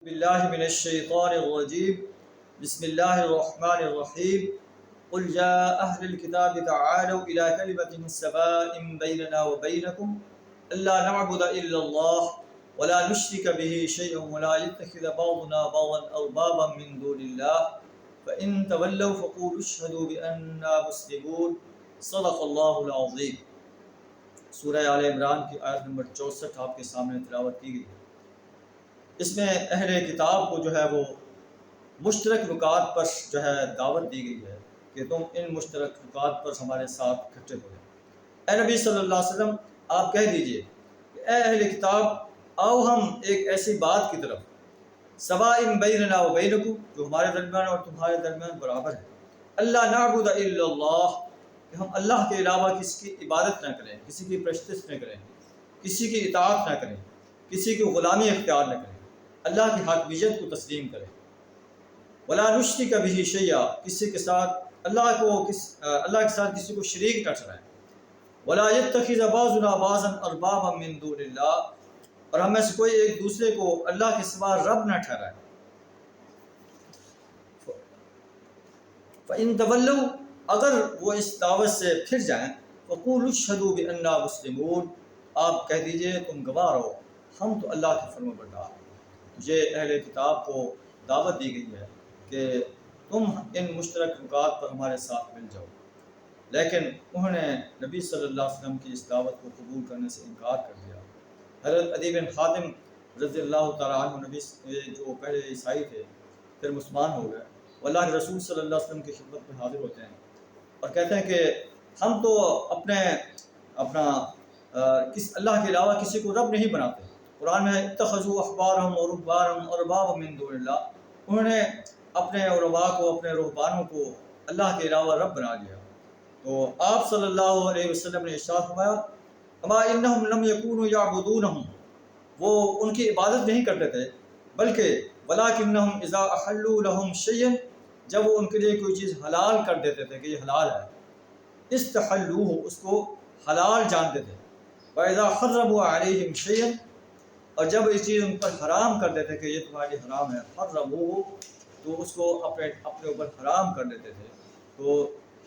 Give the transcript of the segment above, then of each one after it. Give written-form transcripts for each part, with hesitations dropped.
باللہ من الشیطان الرجیم بسم اللہ الرحمن الرحیم قل یا اہل الکتاب تعالوا الى کلمۃ سواء بیننا وبینکم الا نعبد الا اللہ ولا نشرک به شیئا ولا يتخذ بعضنا بعضا اربابا من دون اللہ فإن تولوا فقولوا اشهدوا بأننا مسلمون صدق اللہ العظیم۔ سورہ آل عمران کی آیت نمبر 64 آپ کے سامنے تلاوت کی گئی ہے۔ اس میں اہل کتاب کو جو ہے وہ مشترک نکات پر جو ہے دعوت دی گئی ہے کہ تم ان مشترک نکات پر ہمارے ساتھ اکٹھے ہو جائیں۔ اے نبی صلی اللہ علیہ وسلم آپ کہہ دیجئے کہ اے اہل کتاب آؤ ہم ایک ایسی بات کی طرف سواء بیننا و بینکم جو ہمارے درمیان اور تمہارے درمیان برابر ہے، اللہ نعبد الا اللہ کہ ہم اللہ کے علاوہ کسی کی عبادت نہ کریں، کسی کی پرستش نہ کریں، کسی کی اطاعت نہ کریں، کسی کی غلامی اختیار نہ کریں، اللہ کی حاکمیت کو تسلیم کریں، ولا نشرک به شیئا کسی کے ساتھ اللہ کے ساتھ کسی کو شریک نہ ٹھہرائیں، ولا يتخذ بعضنا بعضا اربابا من دون اللہ اور ہم میں سے کوئی ایک دوسرے کو اللہ کے سوا رب نہ ٹھہرائے۔ فإن تولوا اگر وہ اس دعوت سے پھر جائیں فقولوا اشهدوا بأننا مسلمون آپ کہہ دیجئے تم گواہ رہو ہم تو اللہ کے فرما بردار ہیں۔ یہ اہل کتاب کو دعوت دی گئی ہے کہ تم ان مشترک نکات پر ہمارے ساتھ مل جاؤ، لیکن انہوں نے نبی صلی اللہ علیہ وسلم کی اس دعوت کو قبول کرنے سے انکار کر دیا۔ حضرت عدی بن حاتم رضی اللہ تعالیٰ عنہ نبی جو پہلے عیسائی تھے پھر مسلمان ہو گئے، اللہ کے رسول صلی اللہ علیہ وسلم کی خدمت میں حاضر ہوتے ہیں اور کہتے ہیں کہ ہم تو اللہ کے علاوہ کسی کو رب نہیں بناتے۔ قرآن میں اتخذوا احبارهم ورهبانهم اربابا من دون اللہ، انہوں نے اپنے علماء کو اپنے رہبانوں کو اللہ کے علاوہ رب بنا لیا۔ تو آپ صلی اللہ علیہ وسلم نے ارشاد فرمایا اما انہم لم یکونوا یعبدونہم وہ ان کی عبادت نہیں کرتے تھے، بلکہ ولکنہم اذا احلوا لہم شیئا جب وہ ان کے لیے کوئی چیز حلال کر دیتے تھے کہ یہ حلال ہے، استحلوہ اس کو حلال جانتے تھے، وَإِذَا حَرَّمُوا عَلَيْهِمْ شَيْئًا اور جب یہ چیز ان پر حرام کر دیتے کہ یہ تمہارے لیے حرام ہے، حرموہ تو اس کو اپنے اوپر حرام کر دیتے تھے۔ تو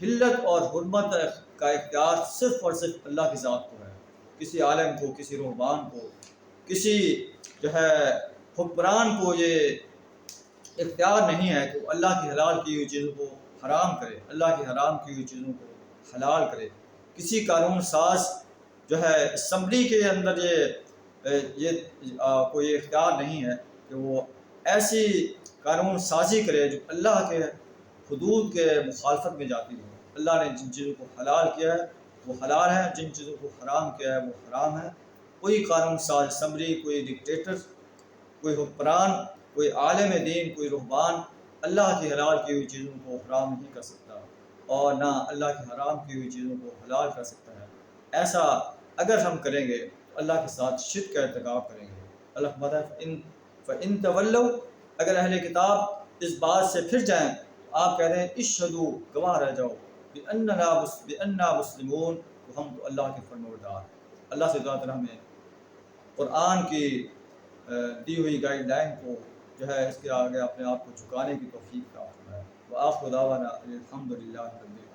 حلت اور حرمت کا اختیار صرف اور صرف اللہ کی ذات کو ہے، کسی عالم کو، کسی رہبان کو، کسی جو ہے حکمران کو یہ اختیار نہیں ہے کہ وہ اللہ کی حلال کی ہوئی چیزوں کو حرام کرے، اللہ کی حرام کی ہوئی چیزوں کو حلال کرے۔ کسی قانون ساز جو ہے اسمبلی کے اندر یہ کوئی اختیار نہیں ہے کہ وہ ایسی قانون سازی کرے جو اللہ کے حدود کے مخالفت میں جاتی ہو۔ اللہ نے جن چیزوں کو حلال کیا ہے وہ حلال ہے، جن چیزوں کو حرام کیا ہے وہ حرام ہے۔ کوئی قانون ساز اسمبلی، کوئی ڈکٹیٹر، کوئی حکمران، کوئی عالم دین، کوئی رہبان اللہ کی حلال کی ہوئی چیزوں کو حرام نہیں کر سکتا اور نہ اللہ کی حرام کی ہوئی چیزوں کو حلال کر سکتا ہے۔ ایسا اگر ہم کریں گے تو اللہ کے ساتھ شرک کا ارتکاب کریں گے۔ اللہ فرماتا ہے فَإِن تَوَلَّوْا اگر اہل کتاب اس بات سے پھر جائیں تو آپ کہہ دیں اشہدوا گواہ رہ جاؤ بِأَنَّا مُسْلِمُونَ تو ہم تو اللہ کے فرمانبردار ہیں۔ اللہ سے دعا تعالیٰ ہمیں قرآن کی دی ہوئی گائیڈ لائن کو جو ہے اس کے آگے اپنے آپ کو جھکانے کی توفیق عطا فرمائے۔ وآخر دعوانا الحمد للہ رب العالمین۔